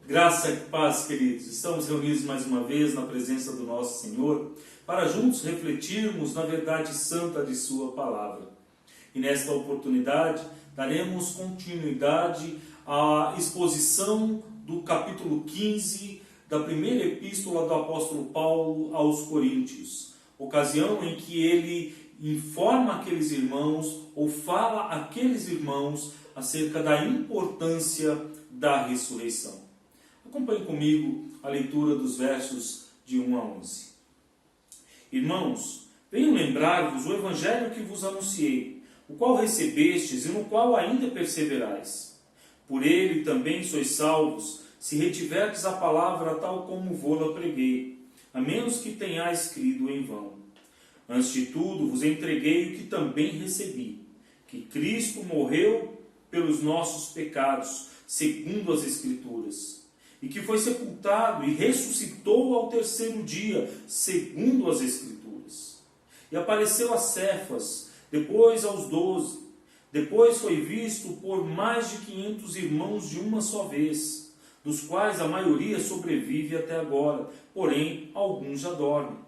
Graça e paz, queridos. Estamos reunidos mais uma vez na presença do nosso Senhor para juntos refletirmos na verdade santa de Sua palavra. E nesta oportunidade daremos continuidade à exposição do capítulo 15 da primeira epístola do apóstolo Paulo aos Coríntios, ocasião em que ele informa aqueles irmãos ou fala àqueles irmãos acerca da importância da ressurreição. Acompanhe comigo a leitura dos versos de 1 a 11. Irmãos, venho lembrar-vos o evangelho que vos anunciei, o qual recebestes e no qual ainda perseverais. Por ele também sois salvos, se retiverdes a palavra tal como vô-la preguei, a menos que tenhais crido em vão. Antes de tudo vos entreguei o que também recebi, que Cristo morreu pelos nossos pecados, segundo as Escrituras, e que foi sepultado e ressuscitou ao terceiro dia, segundo as Escrituras. E apareceu a Cefas, depois aos 12. Depois foi visto por mais de 500 irmãos de uma só vez, dos quais a maioria sobrevive até agora, porém alguns já dormem.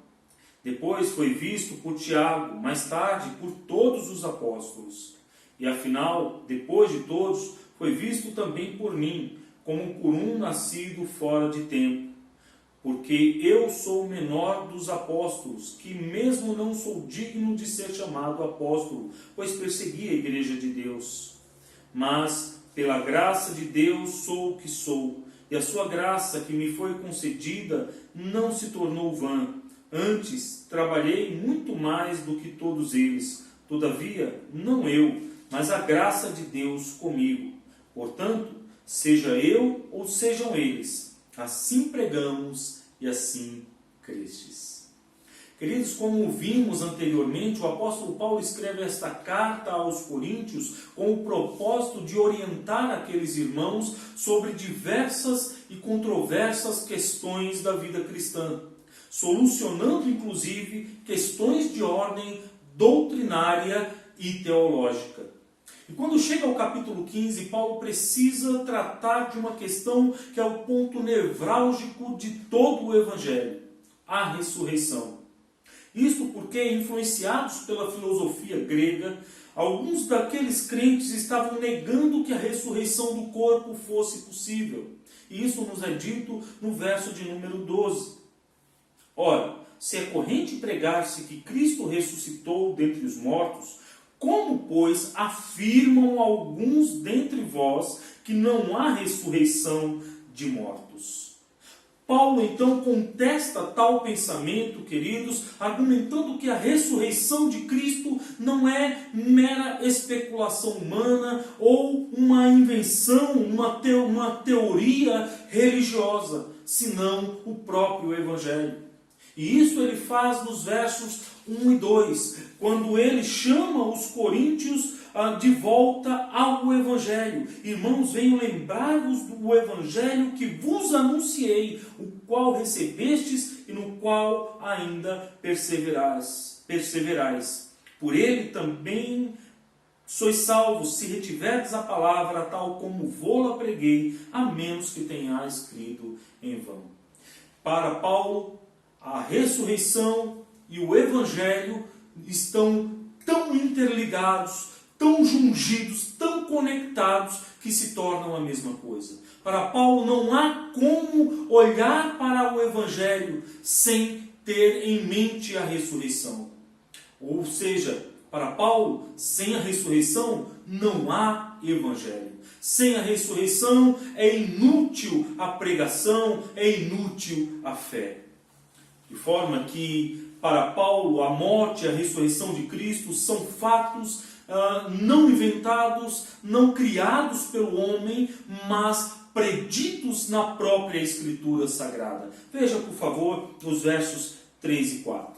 Depois foi visto por Tiago, mais tarde por todos os apóstolos. E afinal, depois de todos, foi visto também por mim, como por um nascido fora de tempo. Porque eu sou o menor dos apóstolos, que mesmo não sou digno de ser chamado apóstolo, pois persegui a igreja de Deus. Mas, pela graça de Deus, sou o que sou, e a sua graça que me foi concedida não se tornou vã. Antes, trabalhei muito mais do que todos eles. Todavia, não eu, mas a graça de Deus comigo. Portanto, seja eu ou sejam eles, assim pregamos e assim crestes. Queridos, como vimos anteriormente, o apóstolo Paulo escreve esta carta aos Coríntios com o propósito de orientar aqueles irmãos sobre diversas e controversas questões da vida cristã, solucionando inclusive questões de ordem doutrinária e teológica. E quando chega ao capítulo 15, Paulo precisa tratar de uma questão que é o ponto nevrálgico de todo o Evangelho, a ressurreição. Isto porque, influenciados pela filosofia grega, alguns daqueles crentes estavam negando que a ressurreição do corpo fosse possível. E isso nos é dito no verso de número 12. Ora, se é corrente pregar-se que Cristo ressuscitou dentre os mortos, como, pois, afirmam alguns dentre vós que não há ressurreição de mortos? Paulo, então, contesta tal pensamento, queridos, argumentando que a ressurreição de Cristo não é mera especulação humana ou uma invenção, uma teoria religiosa, senão o próprio Evangelho. E isso ele faz nos versos 1 e 2, quando ele chama os coríntios de volta ao Evangelho. Irmãos, venho lembrar-vos do Evangelho que vos anunciei, o qual recebestes e no qual ainda perseverais. Por ele também sois salvos, se retiverdes a palavra tal como vô-la preguei, a menos que tenhais crido em vão. Para Paulo, a ressurreição e o Evangelho estão tão interligados, tão jungidos, tão conectados, que se tornam a mesma coisa. Para Paulo não há como olhar para o Evangelho sem ter em mente a ressurreição. Ou seja, para Paulo, sem a ressurreição não há Evangelho. Sem a ressurreição é inútil a pregação, é inútil a fé. De forma que, para Paulo, a morte e a ressurreição de Cristo são fatos não inventados, não criados pelo homem, mas preditos na própria Escritura Sagrada. Veja, por favor, os versos 3 e 4.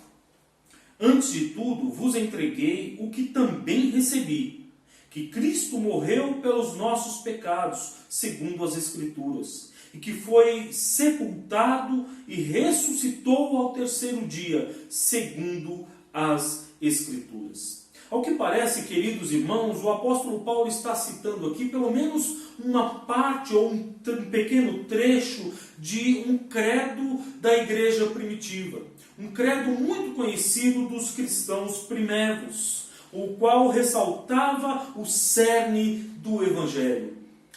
Antes de tudo, vos entreguei o que também recebi, que Cristo morreu pelos nossos pecados, segundo as Escrituras, e que foi sepultado e ressuscitou ao terceiro dia, segundo as Escrituras. Ao que parece, queridos irmãos, o apóstolo Paulo está citando aqui pelo menos uma parte ou um pequeno trecho de um credo da igreja primitiva. Um credo muito conhecido dos cristãos primeiros, o qual ressaltava o cerne do Evangelho,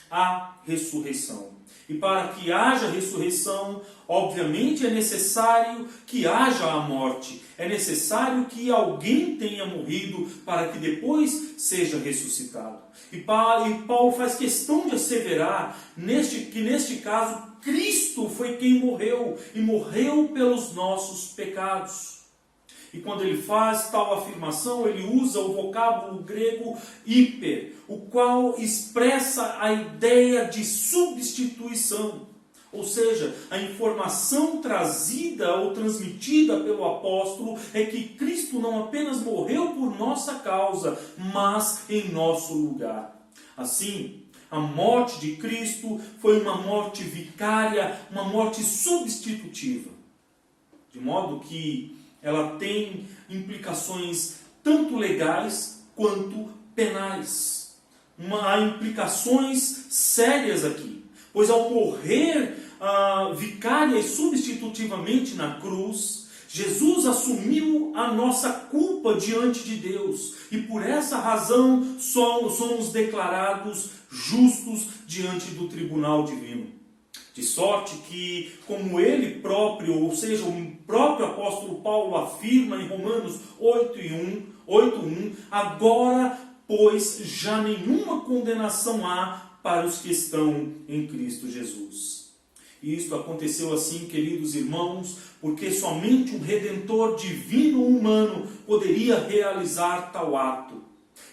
a ressurreição. E para que haja ressurreição, obviamente é necessário que haja a morte. É necessário que alguém tenha morrido para que depois seja ressuscitado. E Paulo faz questão de asseverar que neste caso Cristo foi quem morreu, e morreu pelos nossos pecados. E quando ele faz tal afirmação, ele usa o vocábulo grego hiper, o qual expressa a ideia de substituição. Ou seja, a informação trazida ou transmitida pelo apóstolo é que Cristo não apenas morreu por nossa causa, mas em nosso lugar. Assim, a morte de Cristo foi uma morte vicária, uma morte substitutiva. De modo que ela tem implicações tanto legais quanto penais. Há implicações sérias aqui, pois ao morrer vicária e substitutivamente na cruz, Jesus assumiu a nossa culpa diante de Deus, e por essa razão somos declarados justos diante do tribunal divino. De sorte que, como ele próprio, ou seja, o próprio apóstolo Paulo afirma em Romanos 8:1, agora, pois, já nenhuma condenação há para os que estão em Cristo Jesus. E isto aconteceu assim, queridos irmãos, porque somente um Redentor divino humano poderia realizar tal ato,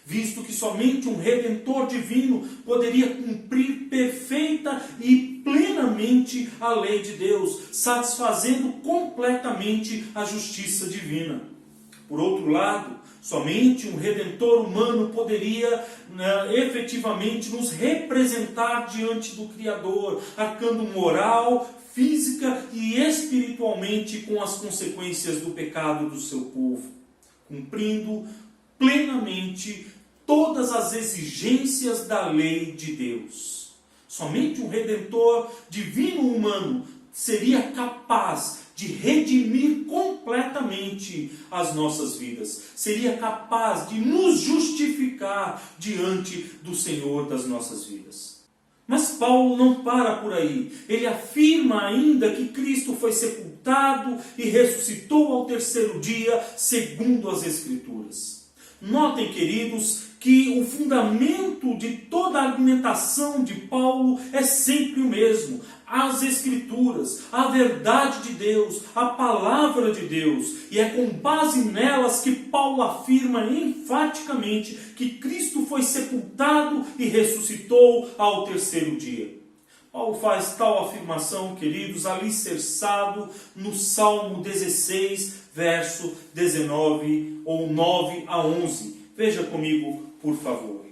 visto que somente um Redentor divino poderia cumprir perfeita e plenamente a lei de Deus, satisfazendo completamente a justiça divina. Por outro lado, somente um Redentor humano poderia efetivamente nos representar diante do Criador, arcando moral, física e espiritualmente com as consequências do pecado do seu povo, cumprindo plenamente todas as exigências da lei de Deus. Somente um Redentor divino humano seria capaz de redimir completamente as nossas vidas. Seria capaz de nos justificar diante do Senhor das nossas vidas. Mas Paulo não para por aí. Ele afirma ainda que Cristo foi sepultado e ressuscitou ao terceiro dia, segundo as Escrituras. Notem, queridos, que o fundamento de toda a argumentação de Paulo é sempre o mesmo. As Escrituras, a verdade de Deus, a palavra de Deus. E é com base nelas que Paulo afirma enfaticamente que Cristo foi sepultado e ressuscitou ao terceiro dia. Paulo faz tal afirmação, queridos, alicerçado no Salmo 16, verso 19 ou 9 a 11. Veja comigo, por favor.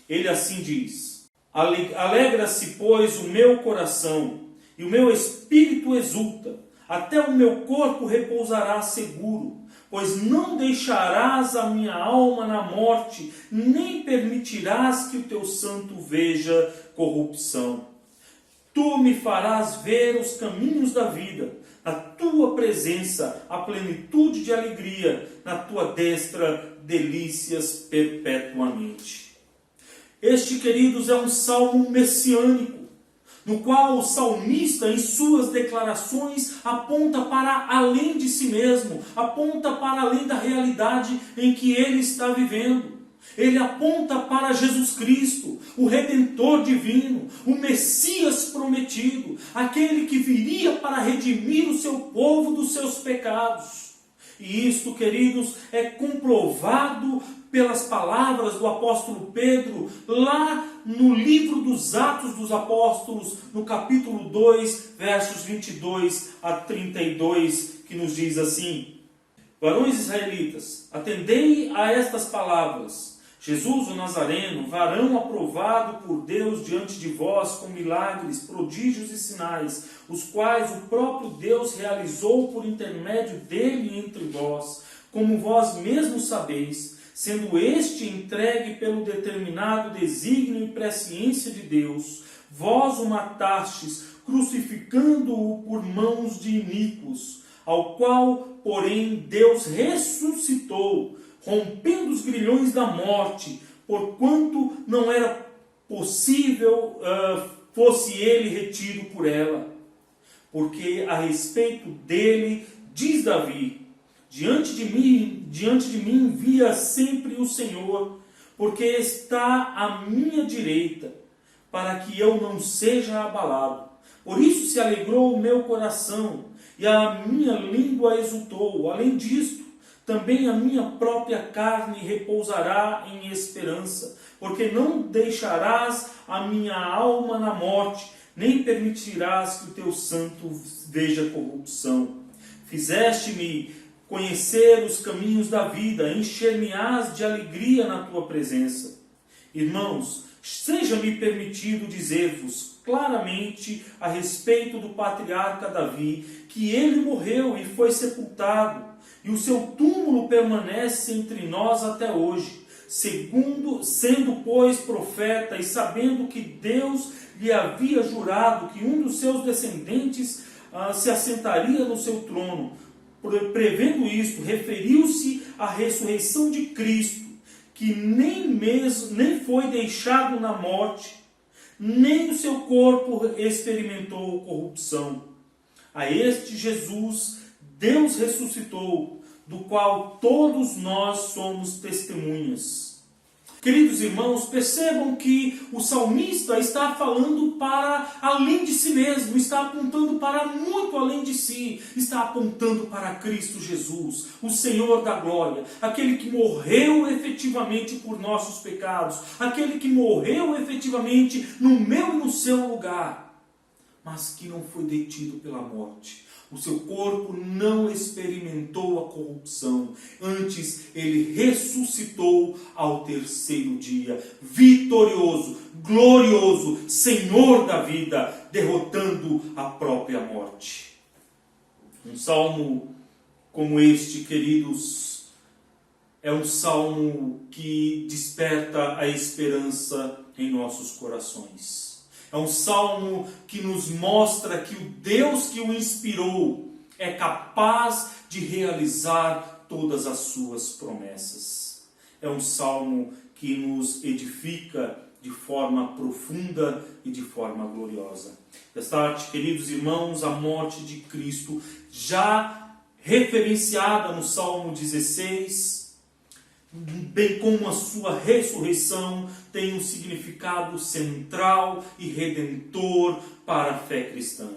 Ele assim diz: Alegra-se, pois, o meu coração, e o meu espírito exulta, até o meu corpo repousará seguro, pois não deixarás a minha alma na morte, nem permitirás que o teu santo veja corrupção. Tu me farás ver os caminhos da vida, na tua presença a plenitude de alegria, na tua destra delícias perpetuamente. Este, queridos, é um salmo messiânico, no qual o salmista, em suas declarações, aponta para além de si mesmo, aponta para além da realidade em que ele está vivendo. Ele aponta para Jesus Cristo, o Redentor divino, o Messias prometido, aquele que viria para redimir o seu povo dos seus pecados. E isto, queridos, é comprovado pelas palavras do apóstolo Pedro, lá no livro dos Atos dos Apóstolos, no capítulo 2, versos 22 a 32, que nos diz assim: Varões israelitas, atendei a estas palavras. Jesus, o Nazareno, varão aprovado por Deus diante de vós com milagres, prodígios e sinais, os quais o próprio Deus realizou por intermédio dele entre vós, como vós mesmos sabeis, sendo este entregue pelo determinado desígnio e presciência de Deus, vós o matastes, crucificando-o por mãos de iníquos, ao qual, porém, Deus ressuscitou, rompendo os grilhões da morte, porquanto não era possível fosse ele retido por ela. Porque a respeito dele, diz Davi, diante de mim via sempre o Senhor, porque está à minha direita, para que eu não seja abalado. Por isso se alegrou o meu coração, e a minha língua exultou. Além disto, também a minha própria carne repousará em esperança, porque não deixarás a minha alma na morte, nem permitirás que o teu santo veja corrupção. Fizeste-me conhecer os caminhos da vida, encher-me-ás de alegria na tua presença. Irmãos, seja-me permitido dizer-vos claramente a respeito do patriarca Davi, que ele morreu e foi sepultado, e o seu túmulo permanece entre nós até hoje, sendo, pois, profeta, e sabendo que Deus lhe havia jurado que um dos seus descendentes se assentaria no seu trono. Prevendo isto, referiu-se à ressurreição de Cristo, que nem foi deixado na morte, nem o seu corpo experimentou corrupção. A este Jesus Deus ressuscitou, do qual todos nós somos testemunhas. Queridos irmãos, percebam que o salmista está falando para além de si mesmo, está apontando para muito além de si, está apontando para Cristo Jesus, o Senhor da glória, aquele que morreu efetivamente por nossos pecados, aquele que morreu efetivamente no meu e no seu lugar, mas que não foi detido pela morte. O seu corpo não experimentou a corrupção. Antes, ele ressuscitou ao terceiro dia, vitorioso, glorioso, Senhor da vida, derrotando a própria morte. Um salmo como este, queridos, é um salmo que desperta a esperança em nossos corações. É um salmo que nos mostra que o Deus que o inspirou é capaz de realizar todas as suas promessas. É um salmo que nos edifica de forma profunda e de forma gloriosa. Destarte, queridos irmãos, a morte de Cristo, já referenciada no Salmo 16, bem como a sua ressurreição, tem um significado central e redentor para a fé cristã.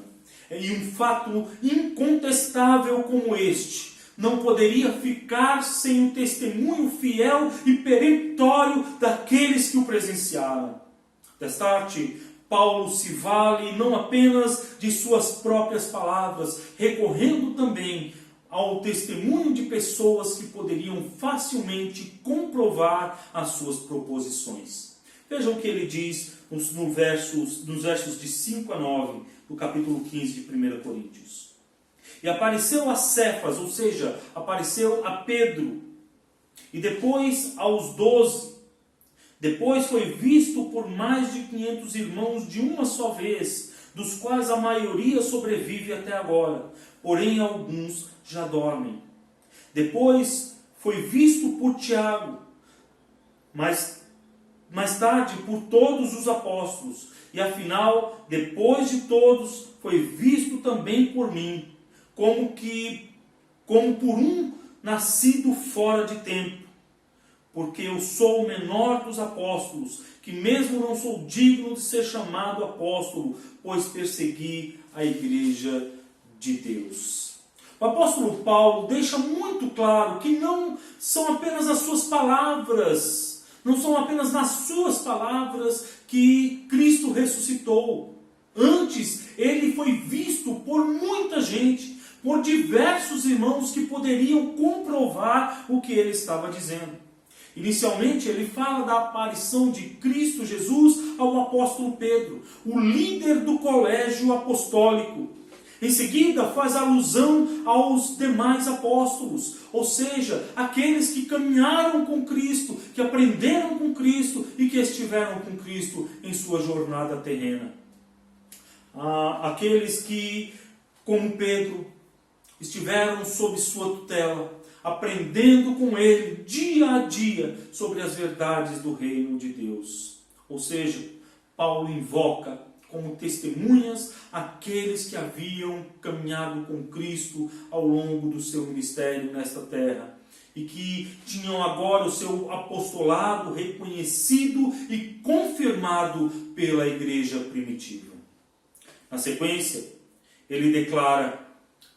E um fato incontestável como este não poderia ficar sem o testemunho fiel e peremptório daqueles que o presenciaram. Destarte, Paulo se vale não apenas de suas próprias palavras, recorrendo também ao testemunho de pessoas que poderiam facilmente comprovar as suas proposições. Vejam o que ele diz nos versos de 5 a 9 do capítulo 15 de 1 Coríntios. E apareceu a Cefas, ou seja, apareceu a Pedro, e depois aos 12. Depois foi visto por mais de 500 irmãos de uma só vez, dos quais a maioria sobrevive até agora, porém alguns já dormem. Depois foi visto por Tiago, mais tarde por todos os apóstolos, e afinal, depois de todos, foi visto também por mim, como por um nascido fora de tempo, porque eu sou o menor dos apóstolos, que mesmo não sou digno de ser chamado apóstolo, pois persegui a igreja de Deus. O apóstolo Paulo deixa muito claro que não são apenas as suas palavras, não são apenas nas suas palavras que Cristo ressuscitou. Antes, ele foi visto por muita gente, por diversos irmãos que poderiam comprovar o que ele estava dizendo. Inicialmente, ele fala da aparição de Cristo Jesus ao apóstolo Pedro, o líder do colégio apostólico. Em seguida, faz alusão aos demais apóstolos, ou seja, aqueles que caminharam com Cristo, que aprenderam com Cristo e que estiveram com Cristo em sua jornada terrena. Aqueles que, como Pedro, estiveram sob sua tutela, aprendendo com ele dia a dia sobre as verdades do reino de Deus. Ou seja, Paulo invoca como testemunhas aqueles que haviam caminhado com Cristo ao longo do seu ministério nesta terra e que tinham agora o seu apostolado reconhecido e confirmado pela igreja primitiva. Na sequência, ele declara: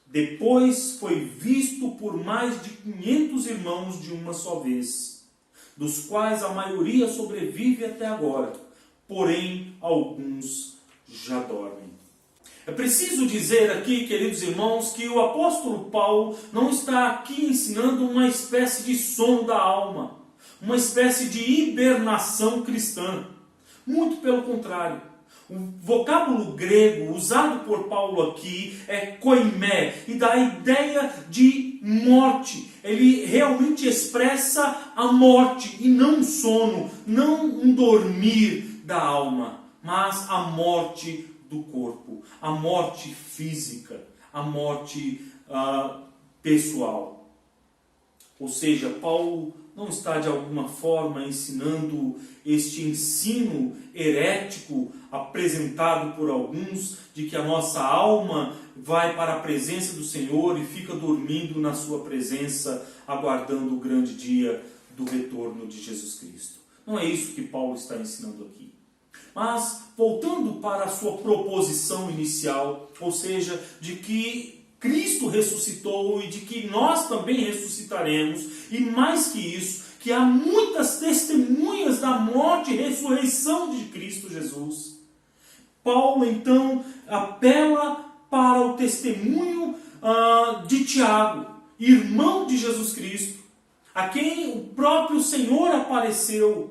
depois foi visto por mais de 500 irmãos de uma só vez, dos quais a maioria sobrevive até agora, porém alguns já dormem. É preciso dizer aqui, queridos irmãos, que o apóstolo Paulo não está aqui ensinando uma espécie de sono da alma, uma espécie de hibernação cristã. Muito pelo contrário. O vocábulo grego usado por Paulo aqui é koimé, e dá a ideia de morte. Ele realmente expressa a morte, e não um sono, não um dormir da alma, mas a morte do corpo, a morte física, a morte pessoal. Ou seja, Paulo não está de alguma forma ensinando este ensino herético apresentado por alguns, de que a nossa alma vai para a presença do Senhor e fica dormindo na sua presença, aguardando o grande dia do retorno de Jesus Cristo. Não é isso que Paulo está ensinando aqui. Mas, voltando para a sua proposição inicial, ou seja, de que Cristo ressuscitou e de que nós também ressuscitaremos, e mais que isso, que há muitas testemunhas da morte e ressurreição de Cristo Jesus, Paulo então apela para o testemunho de Tiago, irmão de Jesus Cristo, a quem o próprio Senhor apareceu.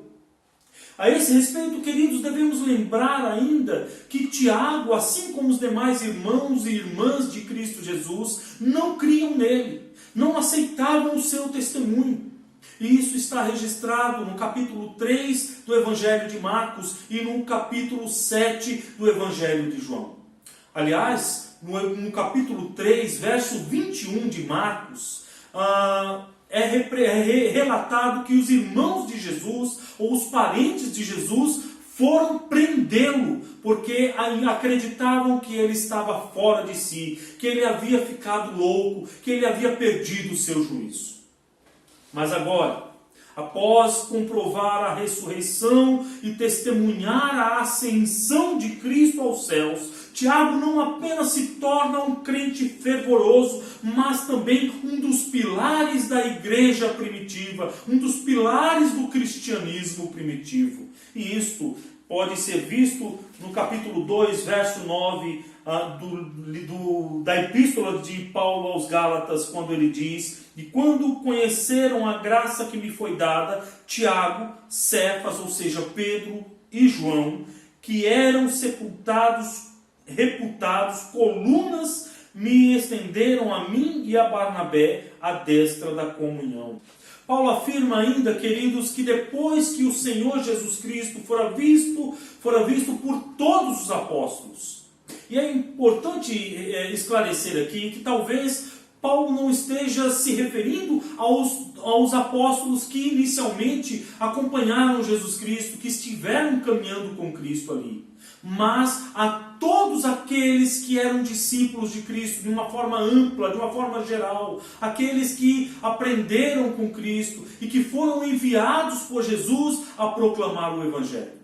A esse respeito, queridos, devemos lembrar ainda que Tiago, assim como os demais irmãos e irmãs de Cristo Jesus, não criam nele, não aceitavam o seu testemunho. E isso está registrado no capítulo 3 do Evangelho de Marcos e no capítulo 7 do Evangelho de João. Aliás, no capítulo 3, verso 21 de Marcos, é relatado que os irmãos de Jesus, ou os parentes de Jesus, foram prendê-lo, porque acreditavam que ele estava fora de si, que ele havia ficado louco, que ele havia perdido o seu juízo. Mas agora, após comprovar a ressurreição e testemunhar a ascensão de Cristo aos céus, Tiago não apenas se torna um crente fervoroso, mas também um dos pilares da igreja primitiva, um dos pilares do cristianismo primitivo. E isto pode ser visto no capítulo 2, verso 9 da epístola de Paulo aos Gálatas, quando ele diz: e quando conheceram a graça que me foi dada, Tiago, Cefas, ou seja, Pedro e João, que eram reputados colunas, me estenderam a mim e a Barnabé a destra da comunhão. Paulo afirma ainda, queridos, que depois que o Senhor Jesus Cristo fora visto por todos os apóstolos. E é importante esclarecer aqui que talvez Paulo não esteja se referindo aos apóstolos que inicialmente acompanharam Jesus Cristo, que estiveram caminhando com Cristo ali, mas a todos aqueles que eram discípulos de Cristo de uma forma ampla, de uma forma geral, aqueles que aprenderam com Cristo e que foram enviados por Jesus a proclamar o Evangelho.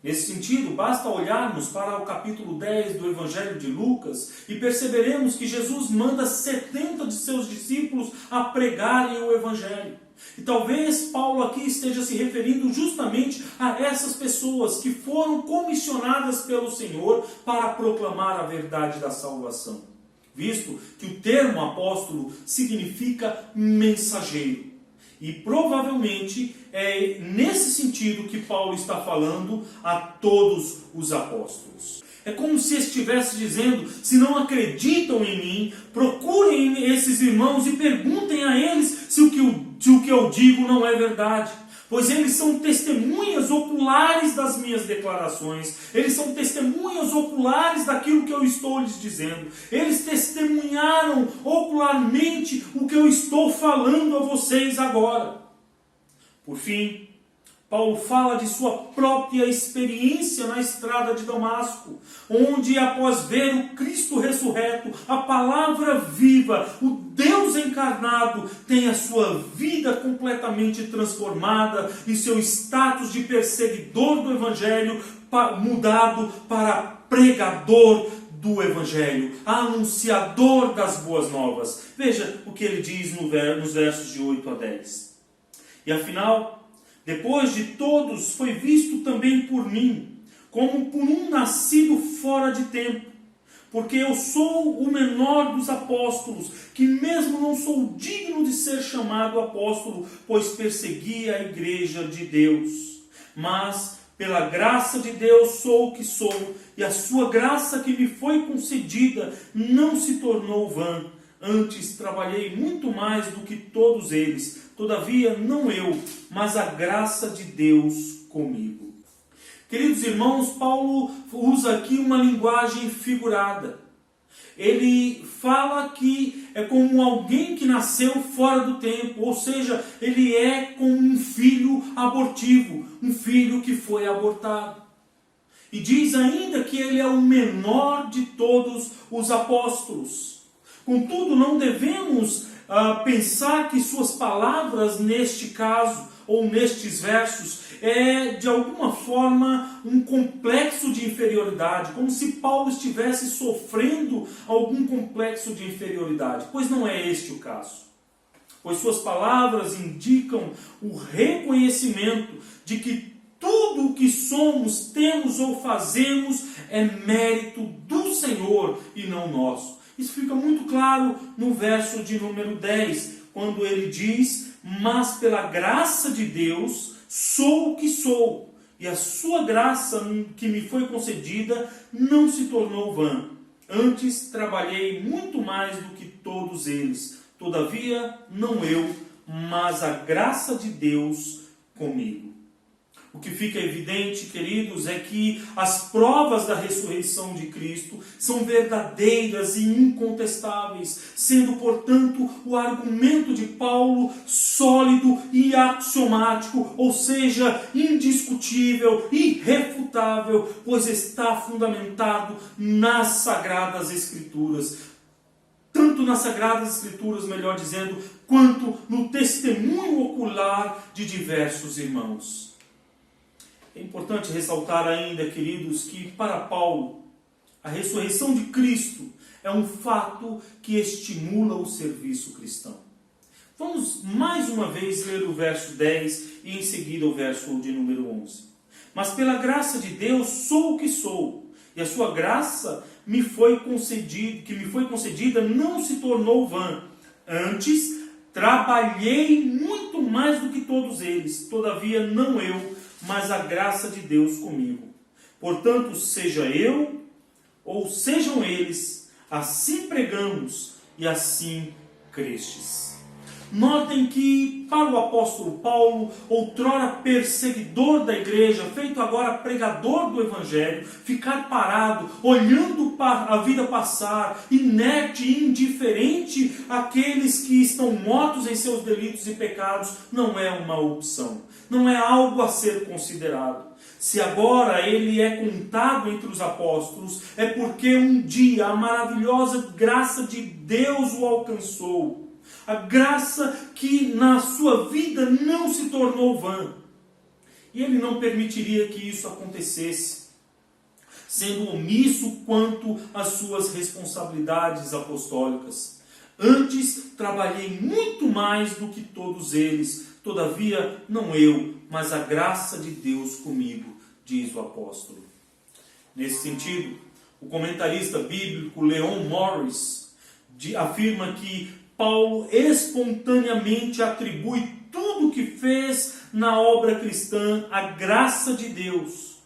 Nesse sentido, basta olharmos para o capítulo 10 do Evangelho de Lucas e perceberemos que Jesus manda 70 de seus discípulos a pregarem o Evangelho. E talvez Paulo aqui esteja se referindo justamente a essas pessoas que foram comissionadas pelo Senhor para proclamar a verdade da salvação, visto que o termo apóstolo significa mensageiro. E provavelmente é nesse sentido que Paulo está falando a todos os apóstolos. É como se estivesse dizendo: se não acreditam em mim, procurem esses irmãos e perguntem a eles se o que eu digo não é verdade. Pois eles são testemunhas oculares das minhas declarações. Eles são testemunhas oculares daquilo que eu estou lhes dizendo. Eles testemunharam ocularmente o que eu estou falando a vocês agora. Por fim, Paulo fala de sua própria experiência na estrada de Damasco, onde após ver o Cristo ressurreto, a palavra viva, o Deus encarnado, tem a sua vida completamente transformada e seu status de perseguidor do Evangelho mudado para pregador do Evangelho, anunciador das boas novas. Veja o que ele diz nos versos de 8 a 10. E afinal, depois de todos, foi visto também por mim, como por um nascido fora de tempo, porque eu sou o menor dos apóstolos, que mesmo não sou digno de ser chamado apóstolo, pois persegui a igreja de Deus. Mas, pela graça de Deus, sou o que sou, e a sua graça que me foi concedida não se tornou vã. Antes trabalhei muito mais do que todos eles. Todavia, não eu, mas a graça de Deus comigo. Queridos irmãos, Paulo usa aqui uma linguagem figurada. Ele fala que é como alguém que nasceu fora do tempo, ou seja, ele é como um filho abortivo, um filho que foi abortado. E diz ainda que ele é o menor de todos os apóstolos. Contudo, não devemos pensar que suas palavras neste caso, ou nestes versos, é de alguma forma um complexo de inferioridade, como se Paulo estivesse sofrendo algum complexo de inferioridade, pois não é este o caso. Pois suas palavras indicam o reconhecimento de que tudo o que somos, temos ou fazemos é mérito do Senhor e não nosso. Isso fica muito claro no verso de número 10, quando ele diz: mas pela graça de Deus sou o que sou, e a sua graça que me foi concedida não se tornou vã. Antes trabalhei muito mais do que todos eles. Todavia, não eu, mas a graça de Deus comigo. O que fica evidente, queridos, é que as provas da ressurreição de Cristo são verdadeiras e incontestáveis, sendo, portanto, o argumento de Paulo sólido e axiomático, ou seja, indiscutível, irrefutável, pois está fundamentado nas Sagradas Escrituras. Tanto nas Sagradas Escrituras, melhor dizendo, quanto no testemunho ocular de diversos irmãos. É importante ressaltar ainda, queridos, que para Paulo, a ressurreição de Cristo é um fato que estimula o serviço cristão. Vamos mais uma vez ler o verso 10 e em seguida o verso de número 11. Mas pela graça de Deus sou o que sou, e a sua graça que me foi concedida não se tornou vã. Antes, trabalhei muito mais do que todos eles, todavia não eu, mas a graça de Deus comigo. Portanto, seja eu ou sejam eles, assim pregamos e assim crestes. Notem que para o apóstolo Paulo, outrora perseguidor da igreja, feito agora pregador do Evangelho, ficar parado, olhando para a vida passar, inerte e indiferente àqueles que estão mortos em seus delitos e pecados, não é uma opção, não é algo a ser considerado. Se agora ele é contado entre os apóstolos, é porque um dia a maravilhosa graça de Deus o alcançou. A graça que na sua vida não se tornou vã. E ele não permitiria que isso acontecesse, sendo omisso quanto às suas responsabilidades apostólicas. Antes trabalhei muito mais do que todos eles, todavia não eu, mas a graça de Deus comigo, diz o apóstolo. Nesse sentido, o comentarista bíblico Leon Morris afirma que Paulo espontaneamente atribui tudo o que fez na obra cristã à graça de Deus.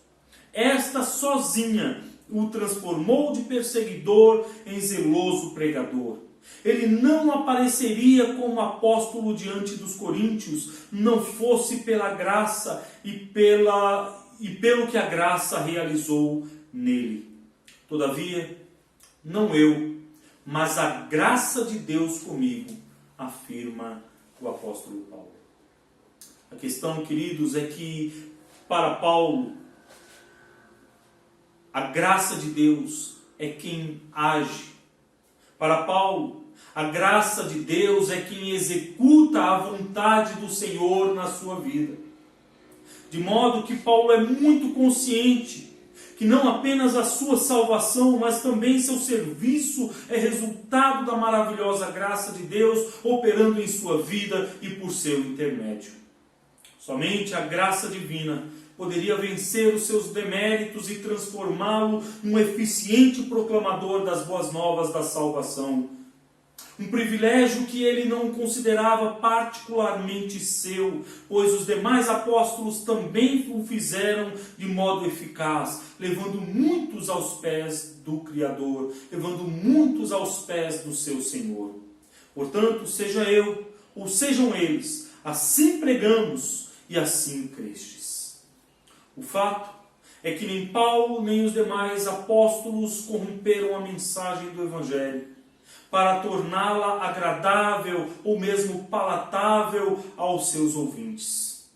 Esta sozinha o transformou de perseguidor em zeloso pregador. Ele não apareceria como apóstolo diante dos coríntios, não fosse pela graça e pelo que a graça realizou nele. Todavia, não eu, mas a graça de Deus comigo, afirma o apóstolo Paulo. A questão, queridos, é que para Paulo, a graça de Deus é quem age. Para Paulo, a graça de Deus é quem executa a vontade do Senhor na sua vida. De modo que Paulo é muito consciente que não apenas a sua salvação, mas também seu serviço é resultado da maravilhosa graça de Deus operando em sua vida e por seu intermédio. Somente a graça divina poderia vencer os seus deméritos e transformá-lo num eficiente proclamador das boas novas da salvação. Um privilégio que ele não considerava particularmente seu, pois os demais apóstolos também o fizeram de modo eficaz, levando muitos aos pés do Criador, levando muitos aos pés do seu Senhor. Portanto, seja eu, ou sejam eles, assim pregamos e assim crestes. O fato é que nem Paulo nem os demais apóstolos corromperam a mensagem do Evangelho para torná-la agradável ou mesmo palatável aos seus ouvintes.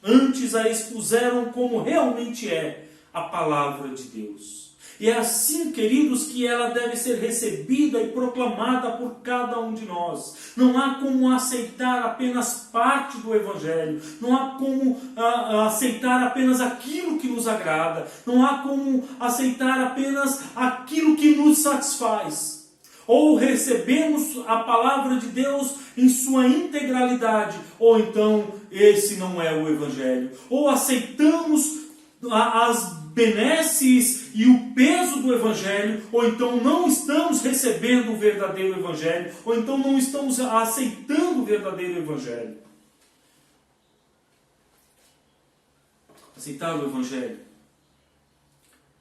Antes a expuseram como realmente é a palavra de Deus. E é assim, queridos, que ela deve ser recebida e proclamada por cada um de nós. Não há como aceitar apenas parte do Evangelho. Não há como aceitar apenas aquilo que nos agrada. Não há como aceitar apenas aquilo que nos satisfaz. Ou recebemos a palavra de Deus em sua integralidade, ou então esse não é o Evangelho. Ou aceitamos as benesses e o peso do Evangelho, ou então não estamos recebendo o verdadeiro Evangelho, ou então não estamos aceitando o verdadeiro Evangelho. Aceitar o Evangelho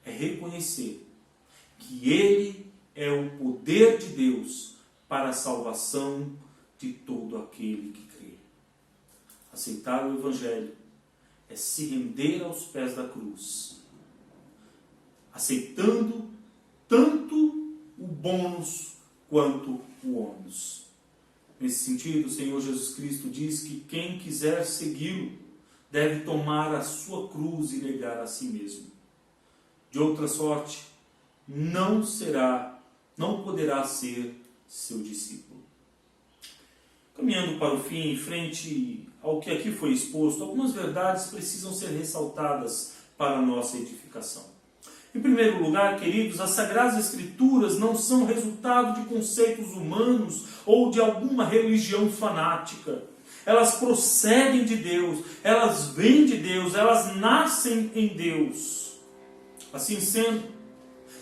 é reconhecer que ele é o poder de Deus para a salvação de todo aquele que crê. Aceitar o Evangelho é se render aos pés da cruz, aceitando tanto o bônus quanto o ônus. Nesse sentido, o Senhor Jesus Cristo diz que quem quiser segui-lo deve tomar a sua cruz e negar a si mesmo. De outra sorte, não poderá ser seu discípulo. Caminhando para o fim, em frente ao que aqui foi exposto, algumas verdades precisam ser ressaltadas para a nossa edificação. Em primeiro lugar, queridos, as Sagradas Escrituras não são resultado de conceitos humanos ou de alguma religião fanática. Elas procedem de Deus, elas vêm de Deus, elas nascem em Deus. Assim sendo,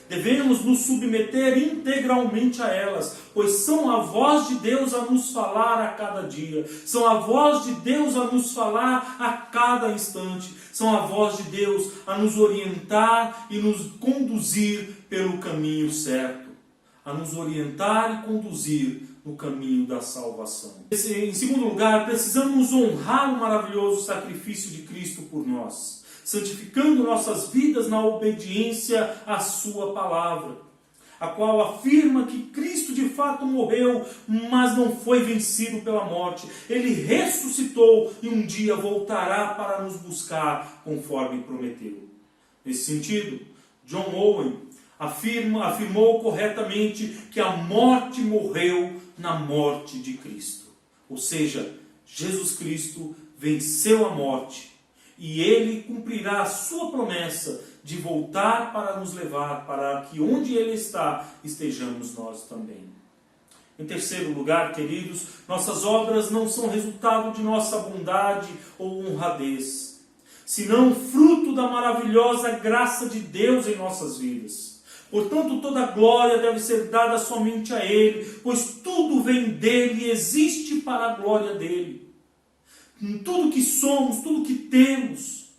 devemos nos submeter integralmente a elas, pois são a voz de Deus a nos falar a cada dia, são a voz de Deus a nos falar a cada instante, são a voz de Deus a nos orientar e nos conduzir pelo caminho certo, a nos orientar e conduzir no caminho da salvação. Em segundo lugar, precisamos honrar o maravilhoso sacrifício de Cristo por nós, santificando nossas vidas na obediência à sua palavra, a qual afirma que Cristo de fato morreu, mas não foi vencido pela morte. Ele ressuscitou e um dia voltará para nos buscar, conforme prometeu. Nesse sentido, John Owen afirmou corretamente que a morte morreu na morte de Cristo. Ou seja, Jesus Cristo venceu a morte e ele cumprirá a sua promessa de voltar para nos levar para que onde ele está, estejamos nós também. Em terceiro lugar, queridos, nossas obras não são resultado de nossa bondade ou honradez, senão fruto da maravilhosa graça de Deus em nossas vidas. Portanto, toda glória deve ser dada somente a Ele, pois tudo vem dEle e existe para a glória dEle. Tudo que somos, tudo que temos,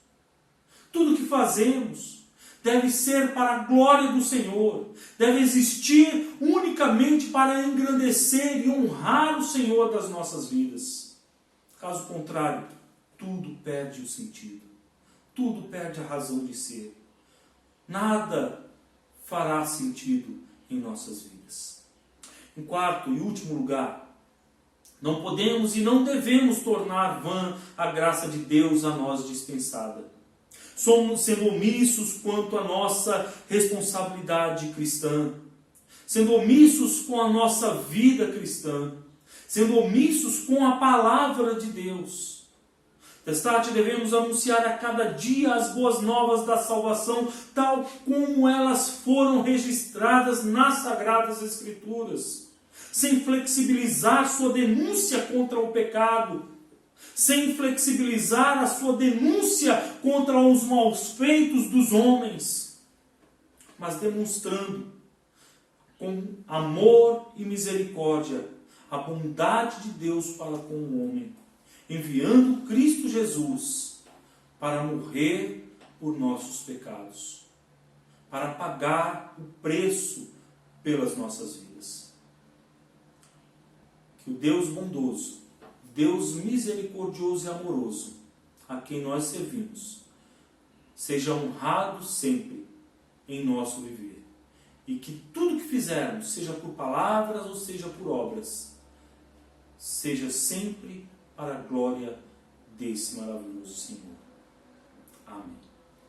tudo que fazemos, deve ser para a glória do Senhor, deve existir unicamente para engrandecer e honrar o Senhor das nossas vidas. Caso contrário, tudo perde o sentido, tudo perde a razão de ser. Nada fará sentido em nossas vidas. Em quarto e último lugar, não podemos e não devemos tornar vã a graça de Deus a nós dispensada. Somos sendo omissos quanto à nossa responsabilidade cristã, sendo omissos com a nossa vida cristã, sendo omissos com a palavra de Deus. Destarte, devemos anunciar a cada dia as boas novas da salvação, tal como elas foram registradas nas Sagradas Escrituras, sem flexibilizar sua denúncia contra o pecado, sem flexibilizar a sua denúncia contra os maus feitos dos homens, mas demonstrando com amor e misericórdia a bondade de Deus para com o homem, enviando Cristo Jesus para morrer por nossos pecados, para pagar o preço pelas nossas vidas. Que o Deus bondoso, Deus misericordioso e amoroso, a quem nós servimos, seja honrado sempre em nosso viver. E que tudo que fizermos, seja por palavras ou seja por obras, seja sempre para a glória desse maravilhoso Senhor. Amém.